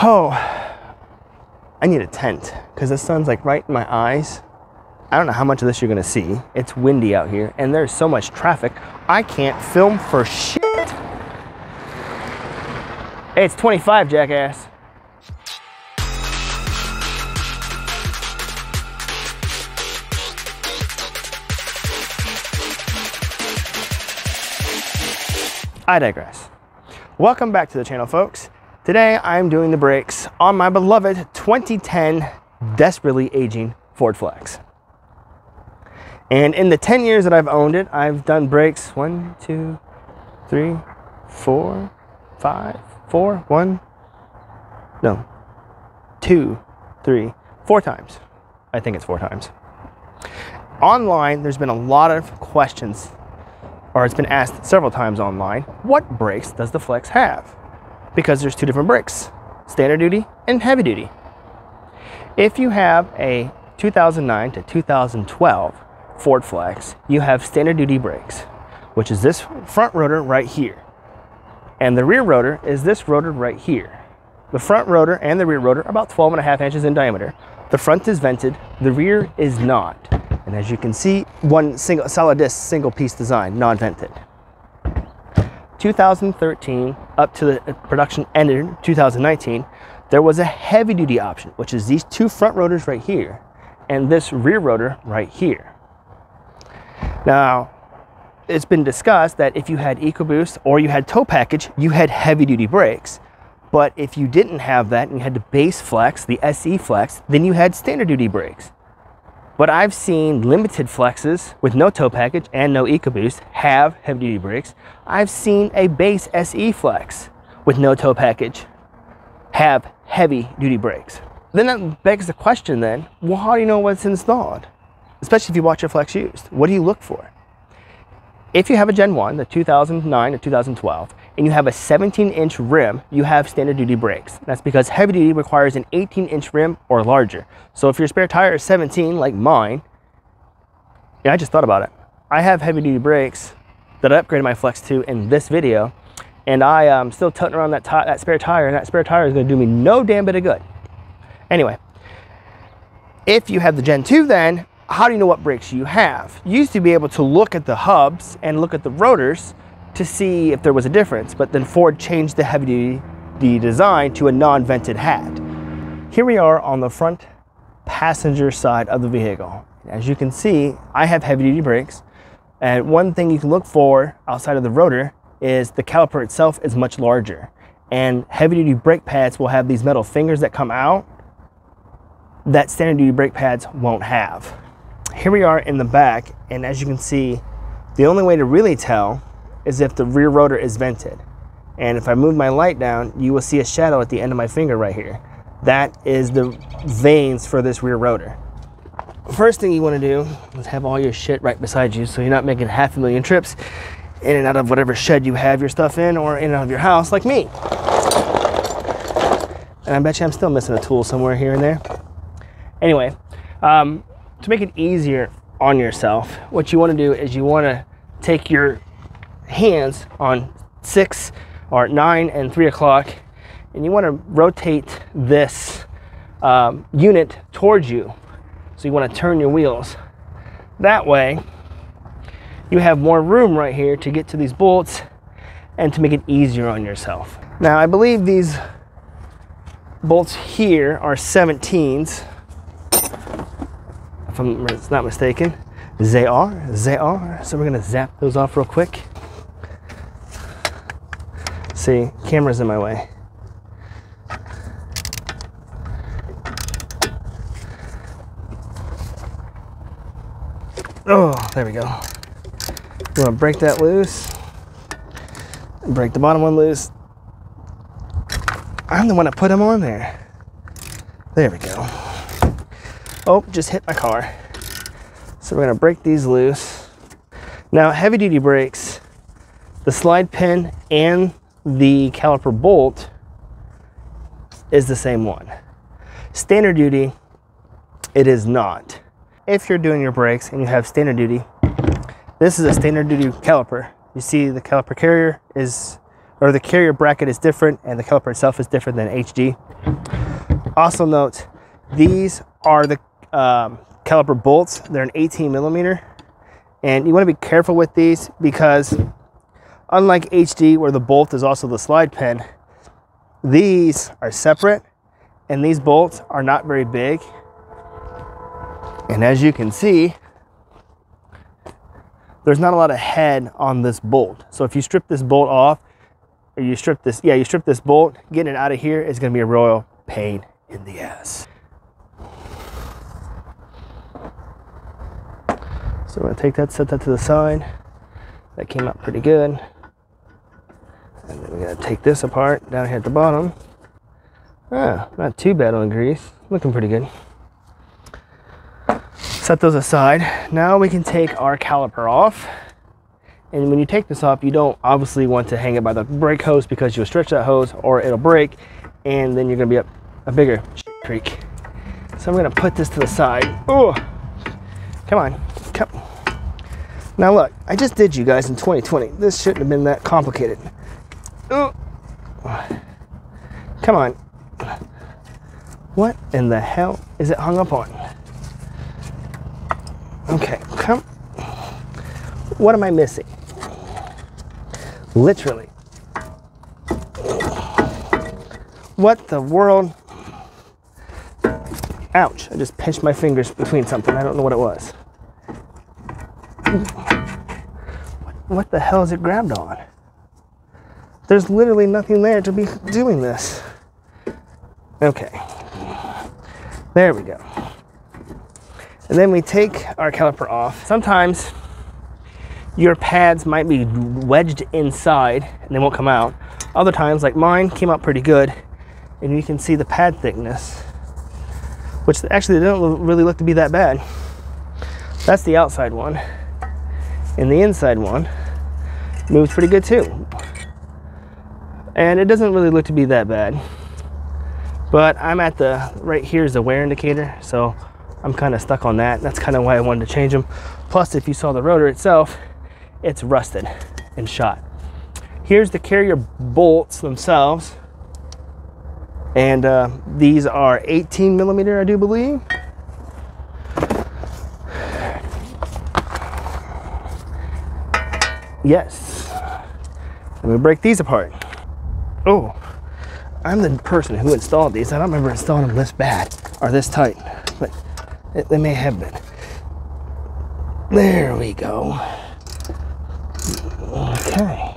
Oh, I need a tent because the sun's like right in my eyes. I don't know how much of this you're gonna see. It's windy out here and there's so much traffic, I can't film for shit. Hey, it's 25, jackass. I digress. Welcome back to the channel, folks. Today I'm doing the brakes on my beloved 2010 desperately aging Ford Flex. And in the 10 years that I've owned it, I've done brakes 1, 2, 3, 4, 5, 4, 1, no, 2, 3, 4 times. I think it's 4 times. Online, there's been a lot of questions, or it's been asked several times online, what brakes does the Flex have? Because there's 2 different brakes, standard duty and heavy duty. If you have a 2009 to 2012 Ford Flex, you have standard duty brakes, which is this front rotor right here. And the rear rotor is this rotor right here. The front rotor and the rear rotor are about 12.5 inches in diameter. The front is vented, the rear is not. And as you can see, one single solid disc, single piece design, non-vented. 2013 up to the production ended in 2019, there was a heavy duty option, which is these 2 front rotors right here and this rear rotor right here. Now, it's been discussed that if you had EcoBoost or you had tow package, you had heavy duty brakes. But if you didn't have that and you had the base Flex, the SE Flex, then you had standard duty brakes. But I've seen limited Flexes with no tow package and no EcoBoost have heavy duty brakes. I've seen a base SE Flex with no tow package have heavy duty brakes. Then that begs the question then, well, how do you know what's installed? Especially if you watch your Flex used. What do you look for? If you have a Gen 1, the 2009 or 2012, and you have a 17-inch rim, you have standard duty brakes. That's because heavy duty requires an 18-inch rim or larger. So if your spare tire is 17, like mine, yeah, I just thought about it. I have heavy duty brakes that I upgraded my Flex to in this video, and I am still toting around that spare tire, and that spare tire is gonna do me no damn bit of good. Anyway, if you have the Gen 2 then, how do you know what brakes you have? You used to be able to look at the hubs and look at the rotors to see if there was a difference, but then Ford changed the heavy duty design to a non-vented hat. Here we are on the front passenger side of the vehicle. As you can see, I have heavy duty brakes, and one thing you can look for outside of the rotor is the caliper itself is much larger, and heavy duty brake pads will have these metal fingers that come out that standard duty brake pads won't have. Here we are in the back, and as you can see, the only way to really tell is if the rear rotor is vented. And if I move my light down, you will see a shadow at the end of my finger right here. That is the vanes for this rear rotor. First thing you want to do is have all your shit right beside you so you're not making 500,000 trips in and out of whatever shed you have your stuff in, or in and out of your house like me. And I bet you I'm still missing a tool somewhere here and there. Anyway, to make it easier on yourself, what you want to do is you want to take your hands on 6 or 9 and 3 o'clock, and you want to rotate this unit towards you. So you want to turn your wheels. That way, you have more room right here to get to these bolts and to make it easier on yourself. Now, I believe these bolts here are 17s. If I'm not mistaken, they are. So we're gonna zap those off real quick. See, camera's in my way. Oh, there we go. You wanna break that loose, and break the bottom one loose. I'm the one that put them on there. There we go. Oh, just hit my car. So we're gonna break these loose. Now, heavy duty brakes, the slide pin and the caliper bolt is the same one. Standard duty, it is not. If you're doing your brakes and you have standard duty, this is a standard duty caliper. You see the caliper carrier is or the carrier bracket is different, and the caliper itself is different than HD. Also note, these are the caliper bolts. They're an 18 millimeter, and you want to be careful with these because unlike HD, where the bolt is also the slide pin, these are separate, and these bolts are not very big. And as you can see, there's not a lot of head on this bolt. So if you strip this bolt off, or you strip this bolt, getting it out of here is going to be a royal pain in the ass. So we're going to take that, set that to the side. That came out pretty good. And then we're going to take this apart down here at the bottom. Ah, not too bad on the grease. Looking pretty good. Set those aside. Now we can take our caliper off. And when you take this off, you don't obviously want to hang it by the brake hose because you'll stretch that hose or it'll break, and then you're going to be up a bigger creek. So I'm going to put this to the side. Oh, come on. Come. Now look, I just did you guys in 2020. This shouldn't have been that complicated. Oh, come on. What in the hell is it hung up on? Okay, come. What am I missing? Literally. What the world? Ouch, I just pinched my fingers between something. I don't know what it was. What the hell is it grabbed on? There's literally nothing there to be doing this. Okay. There we go. And then we take our caliper off. Sometimes your pads might be wedged inside and they won't come out. Other times, like mine, came out pretty good, and you can see the pad thickness, which actually don't really look to be that bad. That's the outside one. And the inside one moves pretty good too. And it doesn't really look to be that bad. But I'm at the, right here is the wear indicator, so I'm kind of stuck on that. That's kind of why I wanted to change them. Plus, if you saw the rotor itself, it's rusted and shot. Here's the carrier bolts themselves. And these are 18 millimeter, I do believe. Yes. Let me break these apart. Oh, I'm the person who installed these. I don't remember installing them this bad or this tight, but they may have been. There we go. Okay.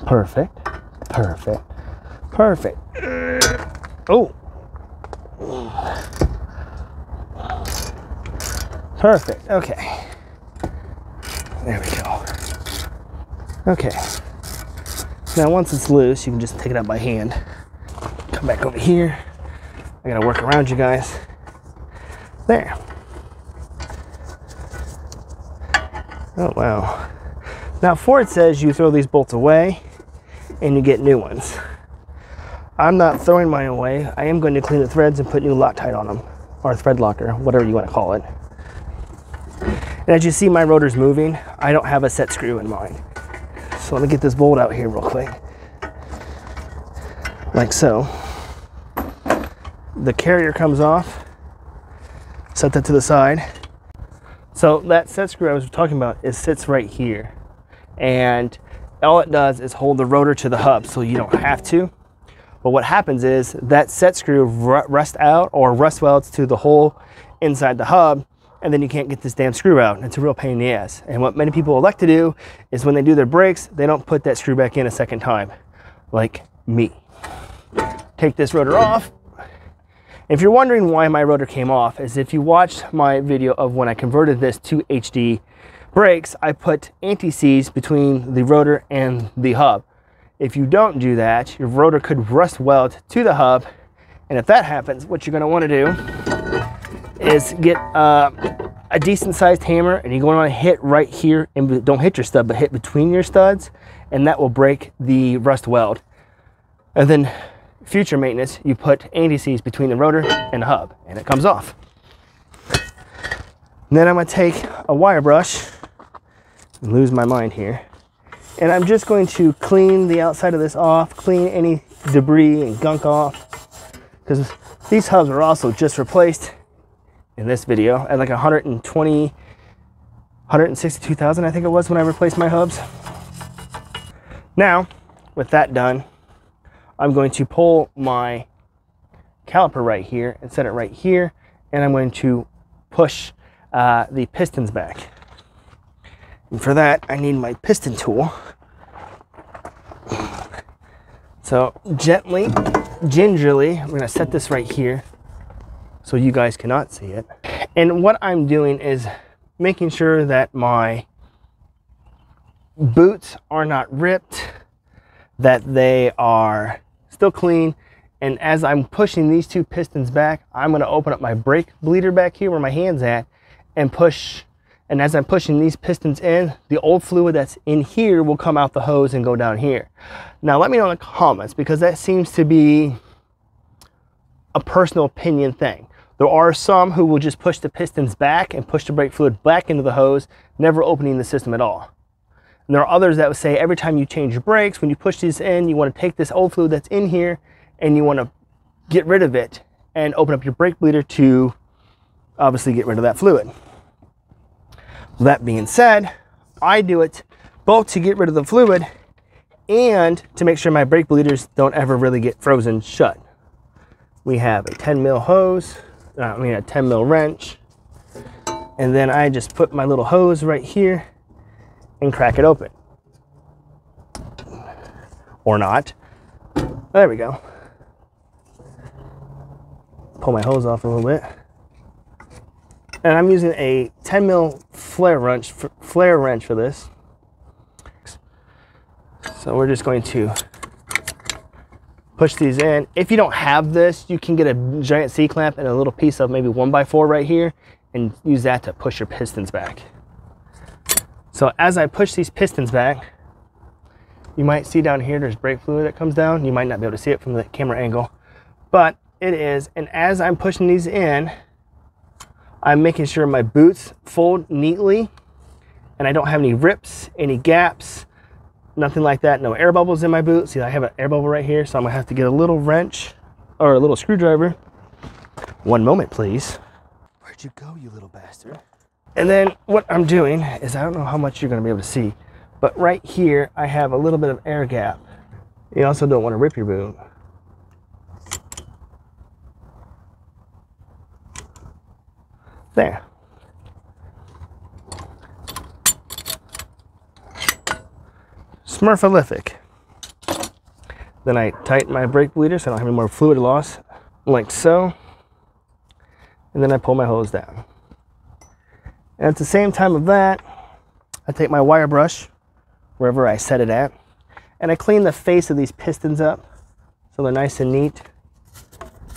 Perfect. Perfect. Perfect. Oh. Perfect. Okay. There we go. Okay. Now once it's loose, you can just take it out by hand. Come back over here. I gotta work around you guys. There. Oh, wow. Now Ford says you throw these bolts away and you get new ones. I'm not throwing mine away. I am going to clean the threads and put new Loctite on them, or thread locker, whatever you want to call it. And as you see, my rotor's moving. I don't have a set screw in mine. So let me get this bolt out here real quick. Like so. The carrier comes off. Set that to the side. So that set screw I was talking about, it sits right here. And all it does is hold the rotor to the hub, so you don't have to. But what happens is that set screw rusts out or rust welds to the hole inside the hub, and then you can't get this damn screw out. It's a real pain in the ass. And what many people elect to do is when they do their brakes, they don't put that screw back in a second time, like me. Take this rotor off. If you're wondering why my rotor came off, is if you watched my video of when I converted this to HD brakes, I put anti-seize between the rotor and the hub. If you don't do that, your rotor could rust weld to the hub, and if that happens, what you're going to want to do is get a decent sized hammer, and you're going to want to hit right here, and don't hit your stud, but hit between your studs, and that will break the rust weld. And then future maintenance, you put anti-seize between the rotor and the hub, and it comes off. And then I'm going to take a wire brush, and lose my mind here, And I'm just going to clean the outside of this off, clean any debris and gunk off, because these hubs are also just replaced in this video at like 162,000, I think it was, when I replaced my hubs. Now, with that done, I'm going to pull my caliper right here and set it right here, and I'm going to push the pistons back. And for that, I need my piston tool. So gently, gingerly, I'm gonna set this right here so you guys cannot see it. And what I'm doing is making sure that my boots are not ripped, that they are still clean. And as I'm pushing these two pistons back, I'm gonna open up my brake bleeder back here where my hand's at and push. And as I'm pushing these pistons in, the old fluid that's in here will come out the hose and go down here. Now let me know in the comments, because that seems to be a personal opinion thing. There are some who will just push the pistons back and push the brake fluid back into the hose, never opening the system at all. And there are others that would say every time you change your brakes, when you push these in, you want to take this old fluid that's in here and you want to get rid of it and open up your brake bleeder to obviously get rid of that fluid. That being said, I do it both to get rid of the fluid and to make sure my brake bleeders don't ever really get frozen shut. We have a 10 mil hose, a 10 mil wrench, and then I just put my little hose right here and crack it open. Or not. There we go. Pull my hose off a little bit. And I'm using a 10 mil flare wrench for this. So we're just going to push these in. If you don't have this, you can get a giant C-clamp and a little piece of maybe 1x4 right here and use that to push your pistons back. So as I push these pistons back, you might see down here there's brake fluid that comes down. You might not be able to see it from the camera angle, but it is. And as I'm pushing these in, I'm making sure my boots fold neatly and I don't have any rips, any gaps, nothing like that. No air bubbles in my boot. See, I have an air bubble right here, so I'm gonna have to get a little wrench or a little screwdriver. One moment, please. Where'd you go, you little bastard? And then what I'm doing is, I don't know how much you're gonna be able to see, but right here, I have a little bit of air gap. You also don't wanna rip your boot. There. Smurfalific. Then I tighten my brake bleeder so I don't have any more fluid loss, like so. And then I pull my hose down. And at the same time of that, I take my wire brush, wherever I set it at, and I clean the face of these pistons up so they're nice and neat.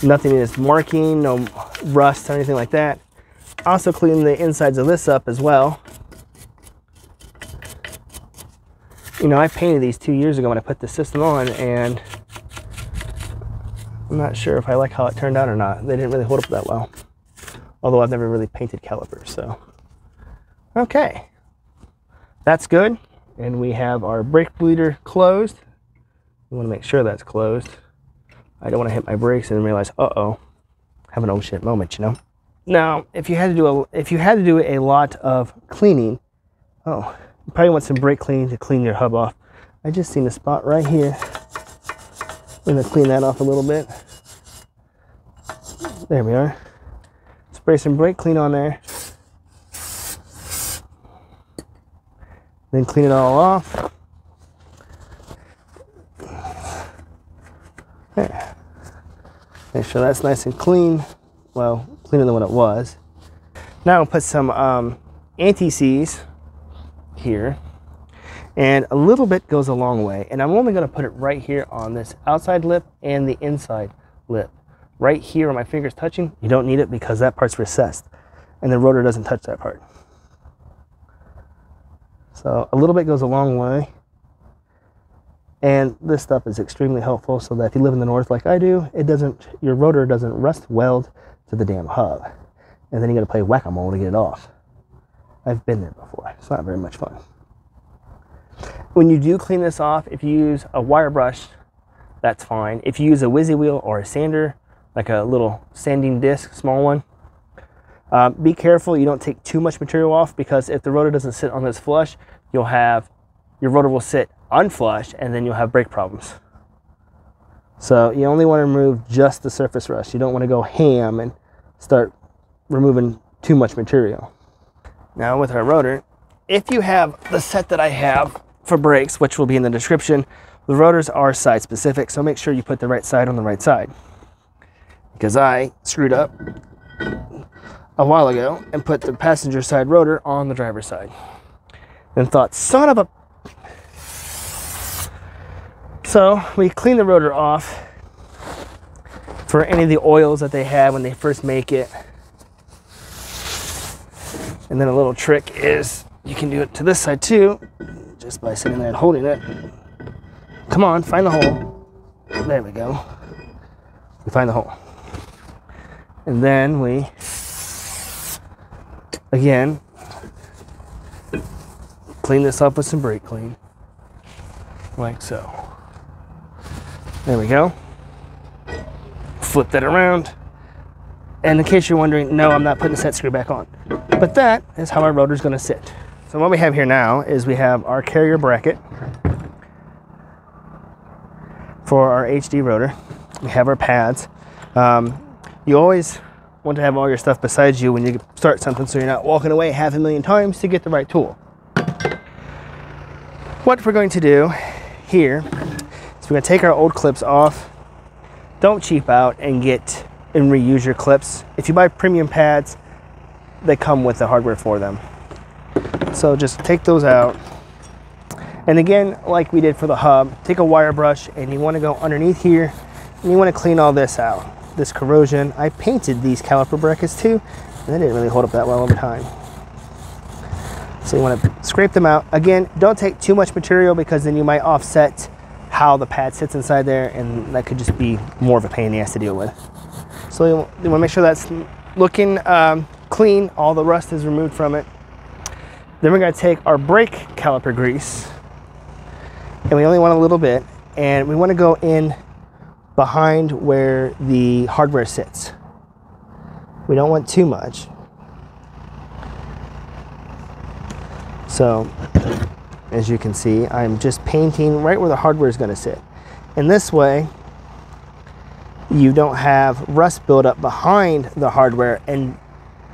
Nothing is marking, no rust or anything like that. Also clean the insides of this up as well. You know, I painted these 2 years ago when I put the system on, and I'm not sure if I like how it turned out or not. They didn't really hold up that well. Although I've never really painted calipers, so. Okay, that's good. And we have our brake bleeder closed. We want to make sure that's closed. I don't want to hit my brakes and realize, uh-oh, have an oh shit moment, you know? Now, if you had to do a lot of cleaning, you probably want some brake cleaning to clean your hub off. I just seen a spot right here. I'm gonna clean that off a little bit. There we are. Spray some brake clean on there. Then clean it all off. There. Make sure that's nice and clean. Well, cleaner than what it was. Now I'll put some anti-seize here, and a little bit goes a long way, and I'm only going to put it right here on this outside lip and the inside lip. Right here where my finger's touching, you don't need it because that part's recessed and the rotor doesn't touch that part. So a little bit goes a long way, and this stuff is extremely helpful so that if you live in the north like I do, your rotor doesn't rust weld to the damn hub, and then you got to play whack-a-mole to get it off. I've been there before. It's not very much fun. When you do clean this off, if you use a wire brush, that's fine. If you use a whizzy wheel or a sander, like a little sanding disc, small one, be careful you don't take too much material off, because if the rotor doesn't sit on this flush, your rotor will sit unflushed and then you'll have brake problems. So you only want to remove just the surface rust. You don't want to go ham and start removing too much material. Now with our rotor, if you have the set that I have for brakes, which will be in the description, the rotors are side specific, so make sure you put the right side on the right side. Because I screwed up a while ago and put the passenger side rotor on the driver's side. Then thought, son of a... So we clean the rotor off for any of the oils that they have when they first make it. And then a little trick is you can do it to this side too, just by sitting there and holding it. Come on, find the hole. There we go. We find the hole. And then we, again, clean this up with some brake clean, like so. There we go. Flip that around. And in case you're wondering, no, I'm not putting the set screw back on. But that is how our rotor is going to sit. So what we have here now is we have our carrier bracket for our HD rotor. We have our pads. You always want to have all your stuff beside you when you start something, so you're not walking away 500,000 times to get the right tool. What we're going to do here is we're going to take our old clips off. Don't cheap out and reuse your clips. If you buy premium pads, they come with the hardware for them. So just take those out. And again, like we did for the hub, take a wire brush and you want to go underneath here and you want to clean all this out. This corrosion. I painted these caliper brackets too, and they didn't really hold up that well over time. So you want to scrape them out. Again, don't take too much material, because then you might offset how the pad sits inside there, and that could just be more of a pain in the ass to deal with. So you want to make sure that's looking clean, all the rust is removed from it. Then we're going to take our brake caliper grease, and we only want a little bit, and we want to go in behind where the hardware sits. We don't want too much. So as you can see, I'm just painting right where the hardware is going to sit. And this way you don't have rust build up behind the hardware and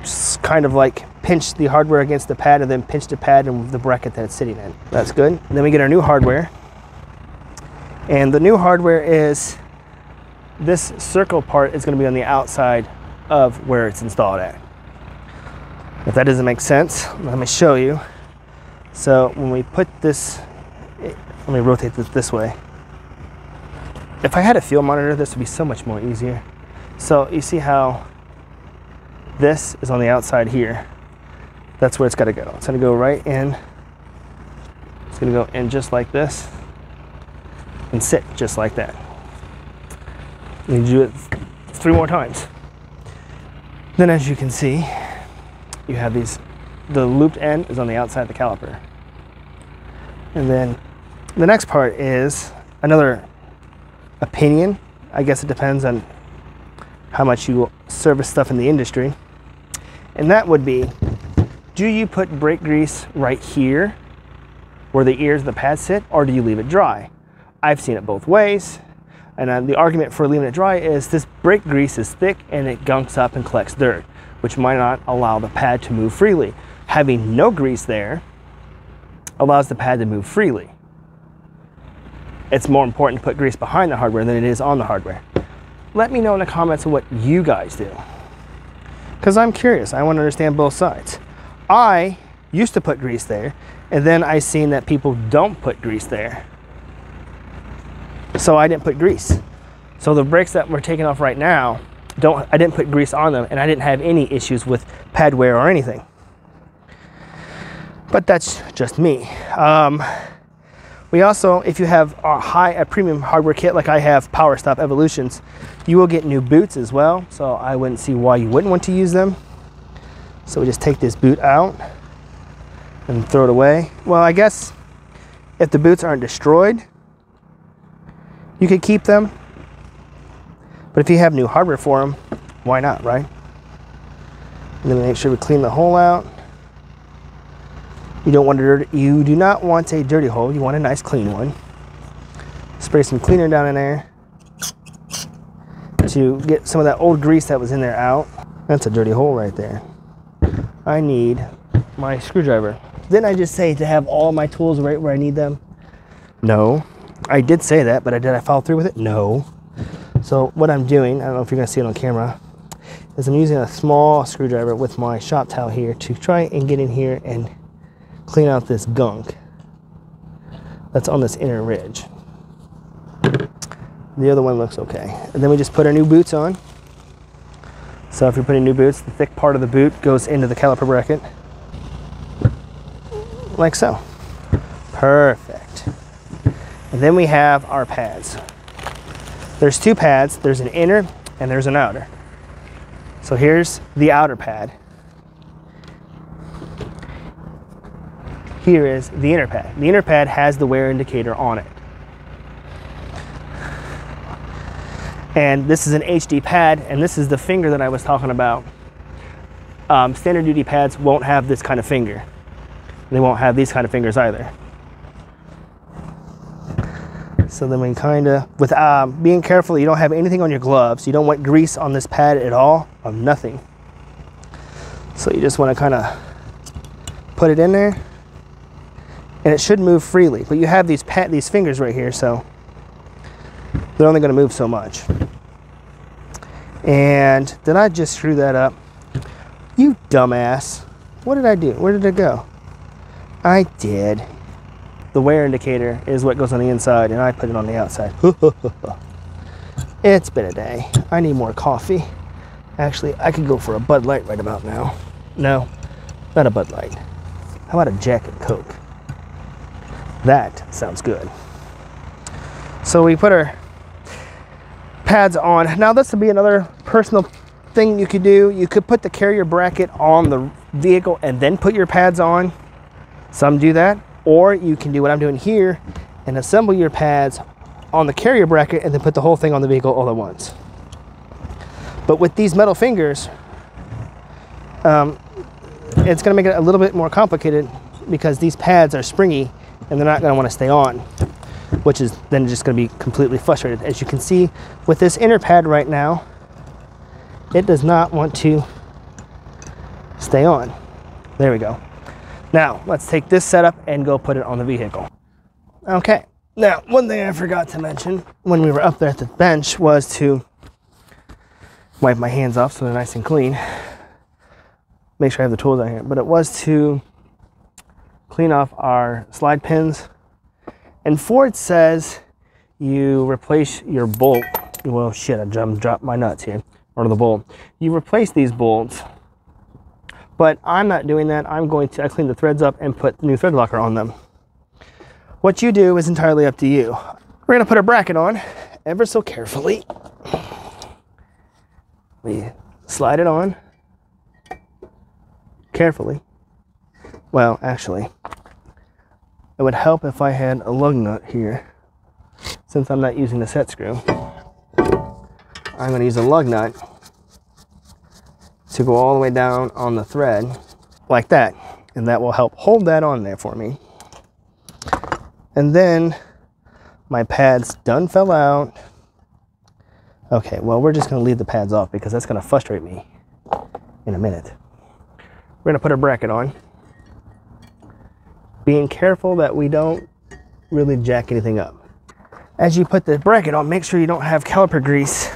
just kind of like pinch the hardware against the pad and then pinch the pad and the bracket that it's sitting in. That's good. And then we get our new hardware. And the new hardware is this circle part is going to be on the outside of where it's installed at. If that doesn't make sense, let me show you. So when we put this, let me rotate this way. If I had a field monitor, this would be so much more easier. So you see how this is on the outside here. That's where it's got to go. It's going to go right in. It's going to go in just like this and sit just like that. You do it 3 more times. Then as you can see, you have these, the looped end is on the outside of the caliper. And then the next part is another opinion. I guess it depends on how much you service stuff in the industry. And that would be, do you put brake grease right here where the ears of the pad sit, or do you leave it dry? I've seen it both ways. And the argument for leaving it dry is this brake grease is thick and it gunks up and collects dirt, which might not allow the pad to move freely. Having no grease there allows the pad to move freely. It's more important to put grease behind the hardware than it is on the hardware. Let me know in the comments what you guys do, because I'm curious. I want to understand both sides. I used to put grease there, and then I seen that people don't put grease there. So I didn't put grease. So the brakes that we're taking off right now, I didn't put grease on them, and I didn't have any issues with pad wear or anything. But that's just me. We also, if you have a premium hardware kit like I have, Power Stop Evolutions, you will get new boots as well. So I wouldn't see why you wouldn't want to use them. So we just take this boot out and throw it away. Well, I guess If the boots aren't destroyed, you could keep them. But if you have new hardware for them, why not, right? And then make sure we clean the hole out. You do not want a dirty hole. You want a nice clean one. Spray some cleaner down in there to get some of that old grease that was in there out. That's a dirty hole right there. I need my screwdriver. Didn't I just say to have all my tools right where I need them? No. I did say that, but did I follow through with it? No. So what I'm doing, I don't know if you're going to see it on camera, is I'm using a small screwdriver with my shop towel here to try and get in here and clean out this gunk that's on this inner ridge. The other one looks okay. And then we just put our new boots on. So if you're putting new boots, the thick part of the boot goes into the caliper bracket. Like so. Perfect. And then we have our pads. There's two pads. There's an inner and there's an outer. So here's the outer pad. Here is the inner pad. The inner pad has the wear indicator on it. And this is an HD pad, and this is the finger that I was talking about. Standard duty pads won't have this kind of finger. They won't have these kind of fingers either. So then we kind of, with being careful, you don't have anything on your gloves. You don't want grease on this pad at all, of nothing. So you just want to kind of put it in there, and it should move freely. But you have these fingers right here, so they're only going to move so much. And did I just screw that up? You dumbass. What did I do? Where did it go? I did. The wear indicator is what goes on the inside, and I put it on the outside. It's been a day. I need more coffee. Actually, I could go for a Bud Light right about now. No, not a Bud Light. How about a Jack and Coke? That sounds good. So we put our pads on. Now this would be another personal thing you could do. You could put the carrier bracket on the vehicle and then put your pads on. Some do that. Or you can do what I'm doing here and assemble your pads on the carrier bracket and then put the whole thing on the vehicle all at once. But with these metal fingers, it's going to make it a little bit more complicated because these pads are springy and they're not going to want to stay on, which is then just going to be completely frustrated. As you can see with this inner pad right now, it does not want to stay on. There we go. Now let's take this setup and go put it on the vehicle. Okay, now one thing I forgot to mention when we were up there at the bench was to wipe my hands off so they're nice and clean. Make sure I have the tools out here, but it was to clean off our slide pins. And Ford says you replace your bolt. Well, shit, I dropped my nuts here, or the bolt. You replace these bolts, but I'm not doing that. I clean the threads up and put new thread locker on them. What you do is entirely up to you. We're gonna put our bracket on ever so carefully. We slide it on carefully. Well, actually, it would help if I had a lug nut here. Since I'm not using the set screw, I'm going to use a lug nut to go all the way down on the thread like that, and that will help hold that on there for me. And then my pads done fell out. Okay, well, we're just going to leave the pads off because that's going to frustrate me in a minute. We're going to put our bracket on, being careful that we don't really jack anything up. As you put the bracket on, make sure you don't have caliper grease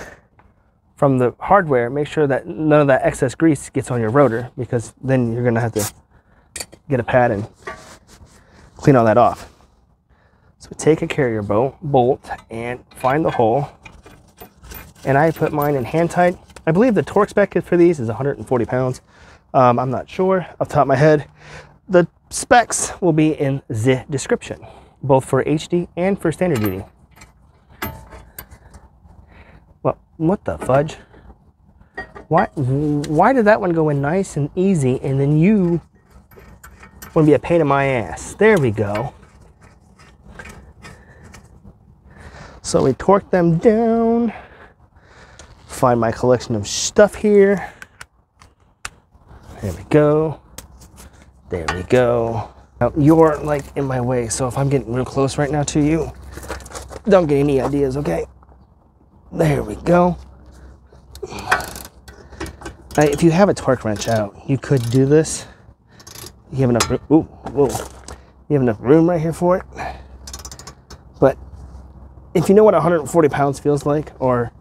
from the hardware. Make sure that none of that excess grease gets on your rotor, because then you're going to have to get a pad and clean all that off. So take a carrier bolt and find the hole. And I put mine in hand tight. I believe the torque spec for these is 140 pounds. I'm not sure off the top of my head. The specs will be in the description, both for HD and for standard duty. Well, what the fudge? Why did that one go in nice and easy, and then you want to be a pain in my ass? There we go. So we torque them down. Find my collection of stuff here. There we go. There we go. Now, you're like in my way, so if I'm getting real close right now to you, don't get any ideas, okay? There we go. Now, if you have a torque wrench out, you could do this. You have enough room. Ooh, whoa. You have enough room right here for it. But if you know what 140 pounds feels like, or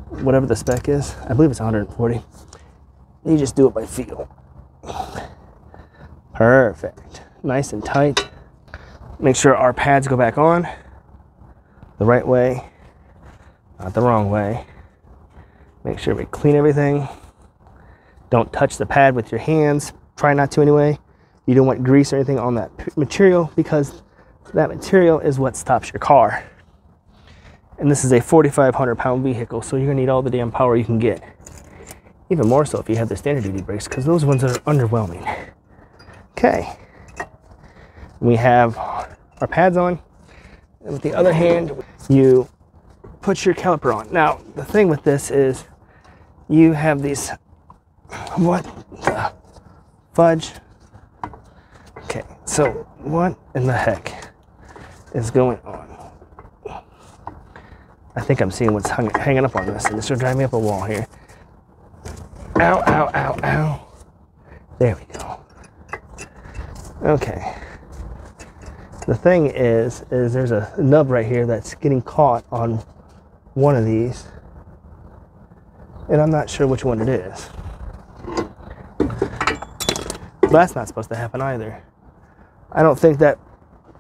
whatever the spec is, I believe it's 140, you just do it by feel. Perfect. Nice and tight. Make sure our pads go back on the right way, not the wrong way. Make sure we clean everything. Don't touch the pad with your hands. Try not to anyway. You don't want grease or anything on that material, because that material is what stops your car. And this is a 4,500 pound vehicle, so you're gonna need all the damn power you can get. Even more so if you have the standard duty brakes, because those ones are underwhelming. Okay. We have our pads on. And with the other hand, you put your caliper on. Now, the thing with this is you have these, what the fudge? Okay, so what in the heck is going on? I think I'm seeing what's hanging up on this, and this will drive me up a wall here. Ow, ow, ow, ow. There we go. Okay. The thing is there's a nub right here that's getting caught on one of these, and I'm not sure which one it is. But that's not supposed to happen either. I don't think that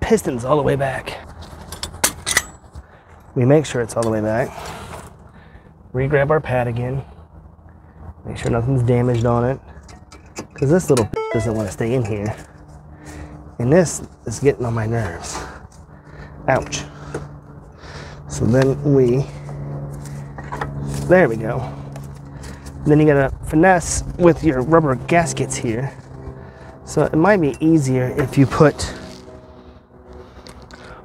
piston's all the way back. We make sure it's all the way back. Re-grab our pad again. Make sure nothing's damaged on it, because this little doesn't want to stay in here. And this is getting on my nerves. Ouch. So then there we go. Then you gotta finesse with your rubber gaskets here. So it might be easier if you put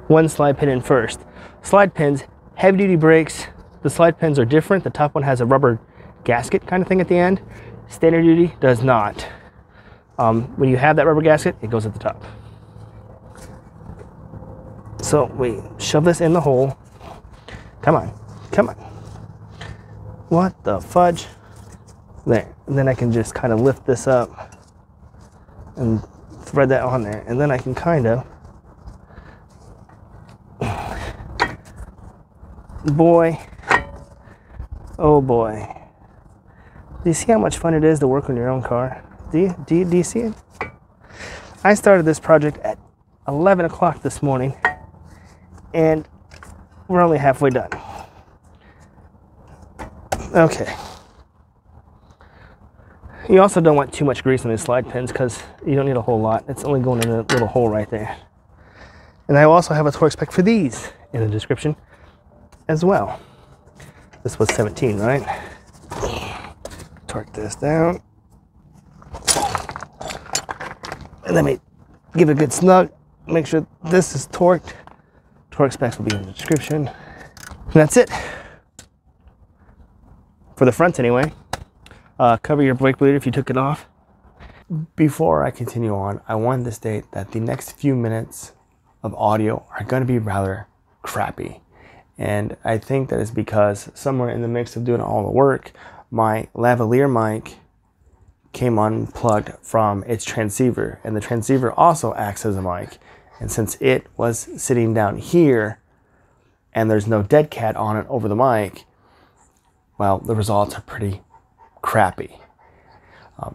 one slide pin in first. Slide pins, heavy duty brakes, the slide pins are different. The top one has a rubber gasket kind of thing at the end. Standard duty does not. When you have that rubber gasket, it goes at the top. So we shove this in the hole. Come on, come on. What the fudge? There, and then I can just kind of lift this up and thread that on there, and then I can kind of, boy, oh boy. Do you see how much fun it is to work on your own car? Do you see it? I started this project at 11 o'clock this morning, and we're only halfway done. Okay. You also don't want too much grease on these slide pins, because you don't need a whole lot. It's only going in a little hole right there. And I also have a torque spec for these in the description as well. This was 17, right? Torque this down. And then we give it a good snug. Make sure this is torqued. Torque specs will be in the description. And that's it. For the front anyway. Cover your brake bleeder if you took it off. Before I continue on, I wanted to state that the next few minutes of audio are going to be rather crappy. And I think that is because somewhere in the mix of doing all the work, my lavalier mic came unplugged from its transceiver, and the transceiver also acts as a mic. And since it was sitting down here and there's no dead cat on it over the mic, well, the results are pretty crappy.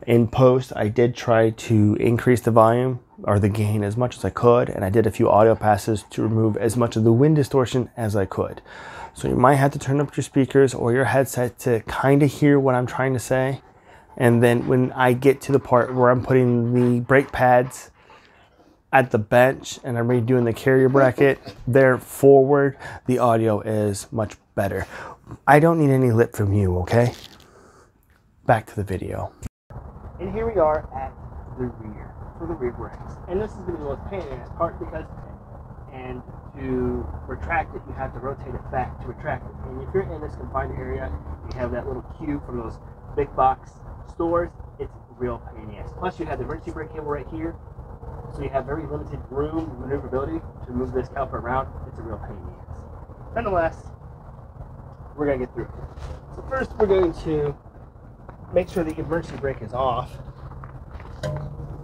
In post, I did try to increase the volume or the gain as much as I could, and I did a few audio passes to remove as much of the wind distortion as I could. So you might have to turn up your speakers or your headset to kind of hear what I'm trying to say. And then when I get to the part where I'm putting the brake pads at the bench and I'm redoing the carrier bracket there forward, the audio is much better. I don't need any lip from you, okay? Back to the video. And here we are at the rear, for the rear brakes. And this is going to be the most pain in the ass part, because, and to retract it, you have to rotate it back to retract it. And if you're in this confined area, you have that little cube from those big box stores, it's real pain in the ass. Plus you have the emergency brake cable right here, so you have very limited room and maneuverability to move this caliper around. It's a real pain in the ass. Nonetheless, we're going to get through it. So first we're going to make sure the emergency brake is off,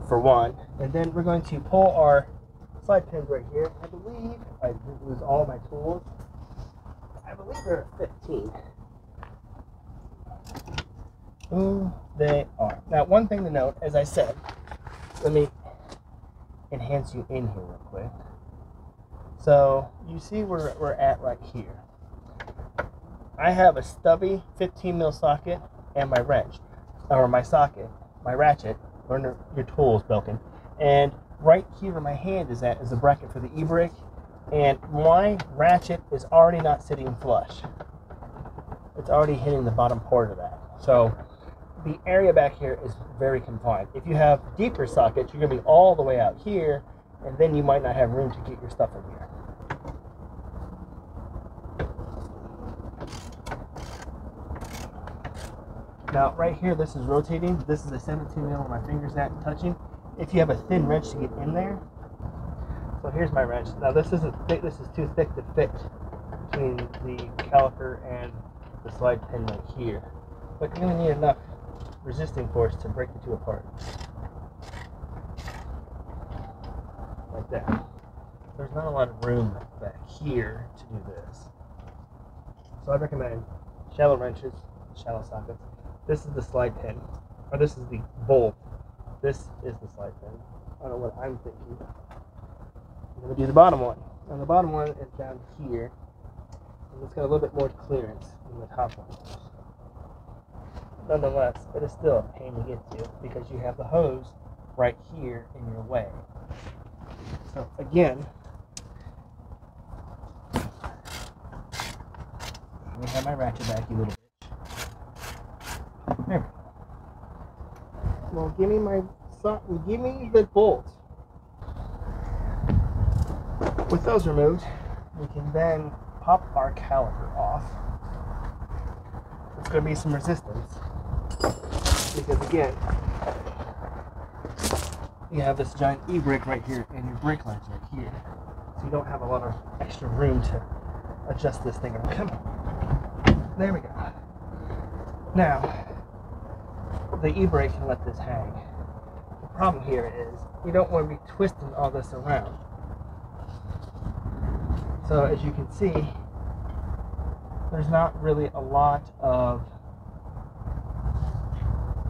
for one, and then we're going to pull our slide pins right here. I believe, if I didn't lose all my tools, I believe they're at 15. Oh, they are. Now, one thing to note, as I said, let me enhance you in here real quick. So, you see where we're at right here. I have a stubby 15 mil socket and my wrench, or my socket, my ratchet, or your tools broken. And right here where my hand is at is the bracket for the e-brake, and my ratchet is already not sitting flush. It's already hitting the bottom port of that. So the area back here is very confined. If you have deeper sockets, you're going to be all the way out here, and then you might not have room to get your stuff in here. Now, right here, this is rotating. This is a 17 mil where my finger's at touching. If you have a thin wrench to get in there, so here's my wrench. Now, this isn't thick. This is too thick to fit between the caliper and the slide pin right here. But you're going to need enough resisting force to break the two apart. Like that. There's not a lot of room back here to do this. So I recommend shallow wrenches, shallow sockets. This is the slide pin, or this is the bolt. This is the slide pin. I don't know what I'm thinking. I'm going to do the bottom one. And the bottom one is down here. And it's got a little bit more clearance than the top one. Nonetheless, it is still a pain to get to because you have the hose right here in your way. So again, let me have my ratchet back, you little bitch. There we go. Well, give me the bolt. With those removed, we can then pop our caliper off. There's going to be some resistance because, again, you have this giant e-brake right here and your brake lights right here, so you don't have a lot of extra room to adjust this thing around. Come on. There we go. Now, the e-brake can let this hang. The problem here is you don't want to be twisting all this around. So as you can see, there's not really a lot of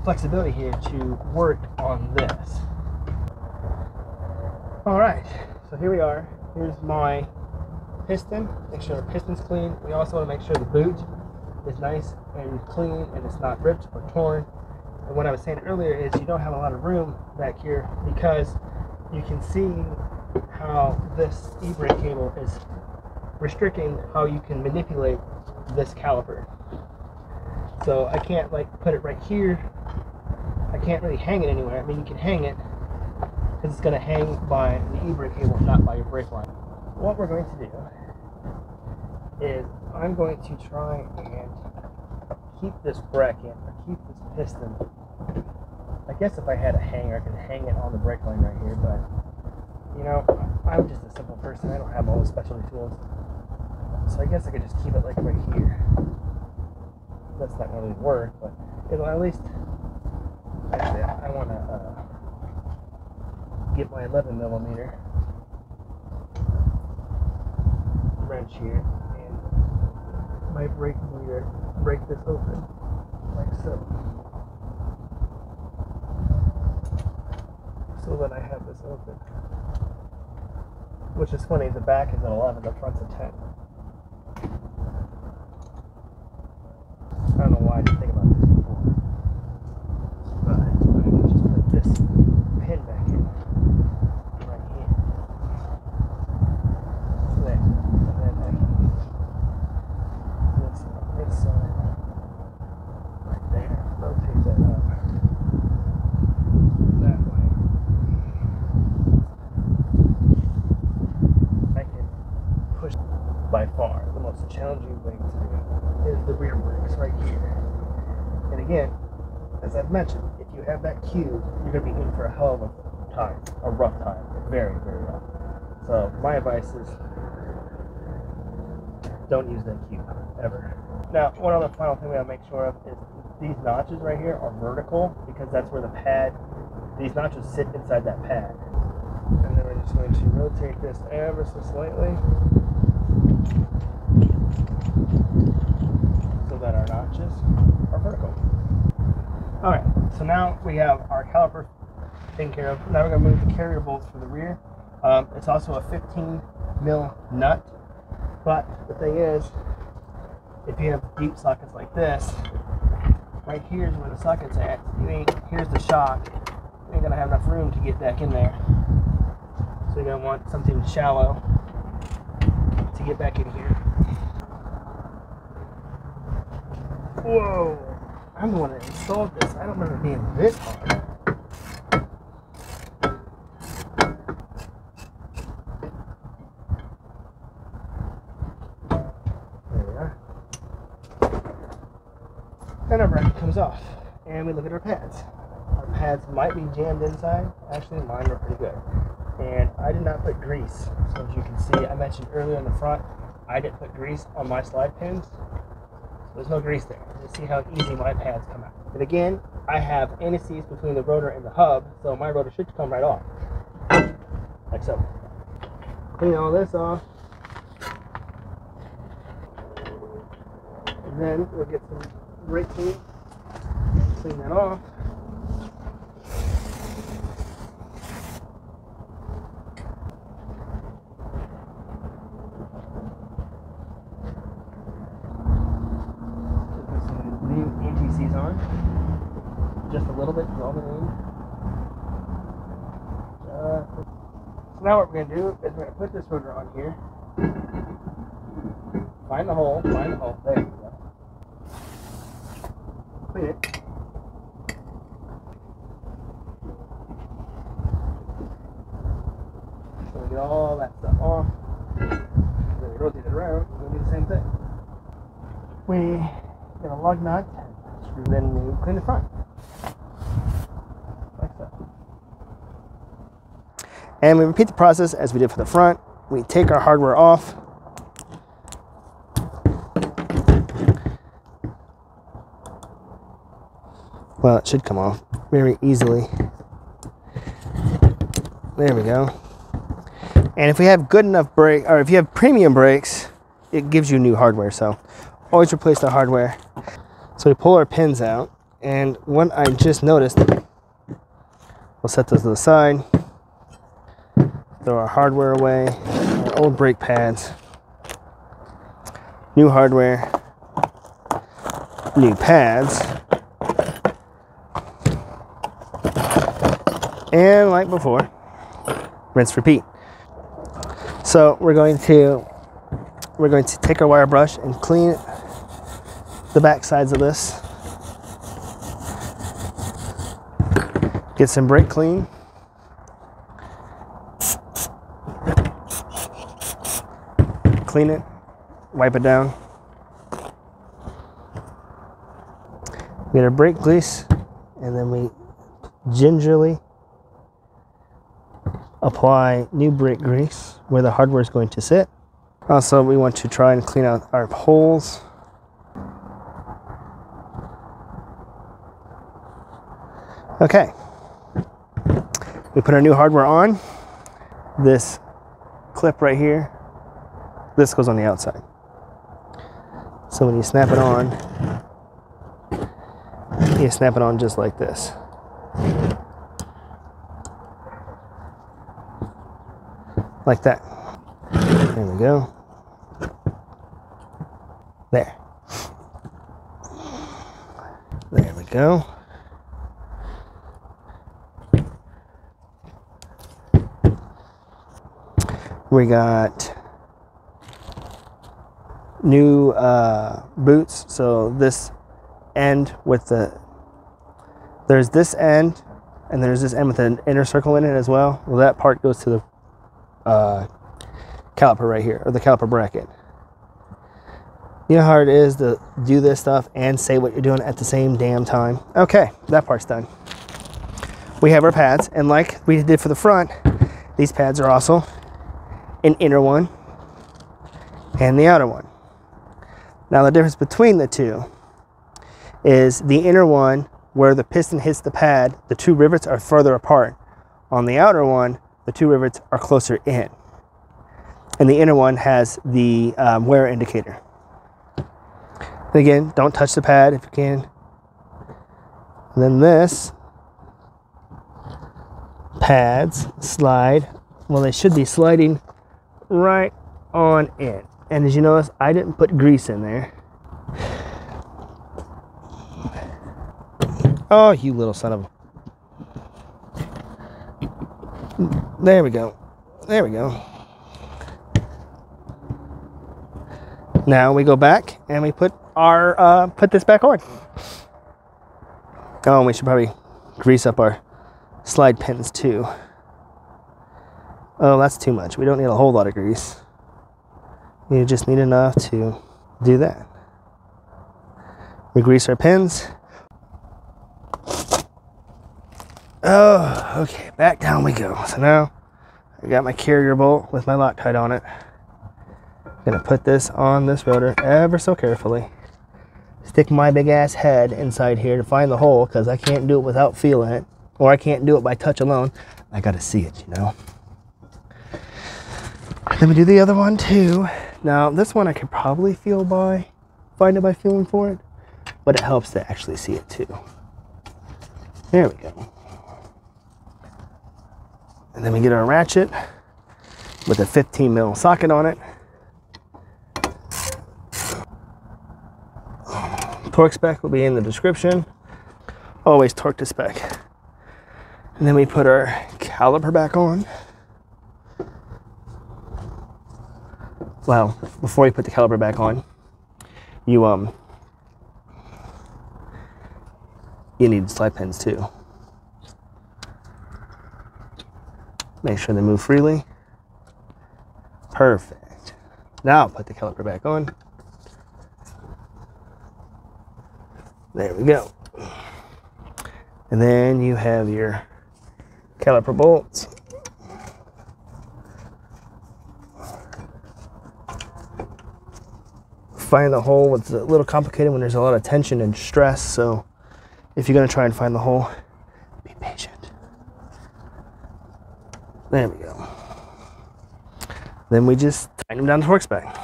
flexibility here to work on this. Alright, so here we are. Here's my piston. Make sure the piston's clean. We also want to make sure the boot is nice and clean and it's not ripped or torn. And what I was saying earlier is you don't have a lot of room back here because you can see how this e-brake cable is restricting how you can manipulate this caliper. So I can't like put it right here. I can't really hang it anywhere. I mean, you can hang it because it's going to hang by the e-brake cable, not by your brake line. What we're going to do is I'm going to try and keep this bracket, or keep this piston. I guess if I had a hanger, I could hang it on the brake line right here, but you know, I'm just a simple person. I don't have all the specialty tools. So I guess I could just keep it like right here. That's not going to really work, but it'll at least, actually, I want to get my 11 millimeter wrench here and my brake leader, break this open like so. So that I have this open. Which is funny, the back is an 11, the front's a 10. I don't know why I didn't think about this before. But I can just put this pin back in right here. There. And then I can use this on this side. Right there. Rotate that up. That way. I can again, as I've mentioned, if you have that cube, you're going to be in for a hell of a time, a rough time, very, very rough. So my advice is don't use that cube, ever. Now, one other final thing we gotta make sure of is these notches right here are vertical because that's where the pad, these notches sit inside that pad. And then we're just going to rotate this ever so slightly so that our notches are vertical. Alright, so now we have our caliper taken care of. Now we're going to move the carrier bolts for the rear. It's also a 15 mil nut, but the thing is, if you have deep sockets like this, right here's where the socket's at. Here's the shock. You ain't gonna have enough room to get back in there. So you're gonna want something shallow to get back in here. Whoa! I'm the one that installed this. I don't remember it being this hard. Then our bracket comes off, and we look at our pads. Our pads might be jammed inside. Actually, mine were pretty good. And I did not put grease. So as you can see, I mentioned earlier in the front, I didn't put grease on my slide pins. So there's no grease there. You see how easy my pads come out. And again, I have anti-seize between the rotor and the hub, so my rotor should come right off. Like so. Clean all this off. And then we'll get some brake clean that off. Put some new anti-seize on, just a little bit, is all we need. So now what we're going to do is we're going to put this rotor on here. Find the hole, there you go. Clean it. So we get all that stuff off. Then we rotate it around, we'll do the same thing. We get a lug nut, then we clean the front. Like so. And we repeat the process as we did for the front. We take our hardware off. Well, it should come off very easily. There we go. And if we have good enough brake, or if you have premium brakes, it gives you new hardware. So always replace the hardware. So we pull our pins out, and what I just noticed, we'll set those to the side, throw our hardware away, our old brake pads, new hardware, new pads. And like before, rinse, repeat. So we're going to take our wire brush and clean the back sides of this. Get some brake clean. Clean it, wipe it down. Get our brake grease, and then we gingerly apply new brake grease where the hardware is going to sit. Also, we want to try and clean out our holes. Okay, we put our new hardware on. This clip right here, this goes on the outside. So when you snap it on, you snap it on just like this. Like that. There we go. There. There we go. We got new boots. So this end with there's this end, and there's this end with an inner circle in it as well. Well, that part goes to the caliper right here, or the caliper bracket. You know how hard it is to do this stuff and say what you're doing at the same damn time? Okay, that part's done. We have our pads, and like we did for the front, these pads are also an inner one and the outer one. Now the difference between the two is the inner one, where the piston hits the pad, the two rivets are further apart. On the outer one, the two rivets are closer in. And the inner one has the wear indicator. And again, don't touch the pad if you can. And then this, pads slide, well, they should be sliding right on in. And as you notice, I didn't put grease in there. Oh, you little son of a... There we go. There we go. Now we go back and we put our put this back on. Oh, and we should probably grease up our slide pins too. Oh, that's too much. We don't need a whole lot of grease. You just need enough to do that. We grease our pins. Oh, okay, back down we go. So now I got my carrier bolt with my Loctite on it. I'm gonna put this on this rotor ever so carefully. Stick my big ass head inside here to find the hole, because I can't do it without feeling it, or I can't do it by touch alone. I gotta see it, you know. Let me do the other one too. Now this one I could probably find it by feeling for it, but it helps to actually see it too. There we go. And then we get our ratchet with a 15 mil socket on it. Torque spec will be in the description. Always torque to spec. And then we put our caliper back on. Well, before you put the caliper back on, you need slide pins too. Make sure they move freely. Perfect. Now put the caliper back on. There we go. And then you have your caliper bolts. Find the hole. It's a little complicated when there's a lot of tension and stress, so if you're going to try and find the hole, be patient. There we go. Then we just tighten them down the torque spec.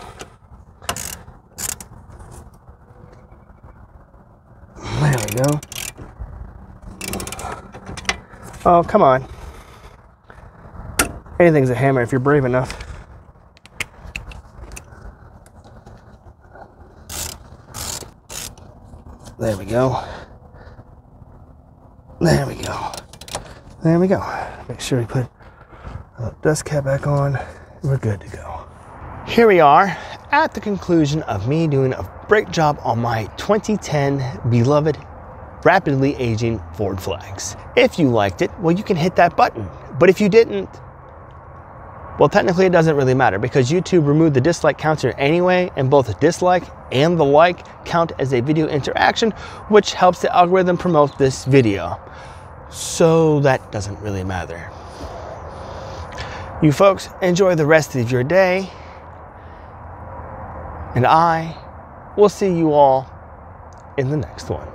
There we go. Oh, come on. Anything's a hammer if you're brave enough. There we go. There we go. There we go. Make sure we put the dust cap back on. We're good to go. Here we are at the conclusion of me doing a brake job on my 2010 beloved, rapidly aging Ford Flags. If you liked it, well, you can hit that button. But if you didn't, well, technically it doesn't really matter, because YouTube removed the dislike counter anyway, and both the dislike and the like count as a video interaction, which helps the algorithm promote this video. So that doesn't really matter. You folks enjoy the rest of your day, and I will see you all in the next one.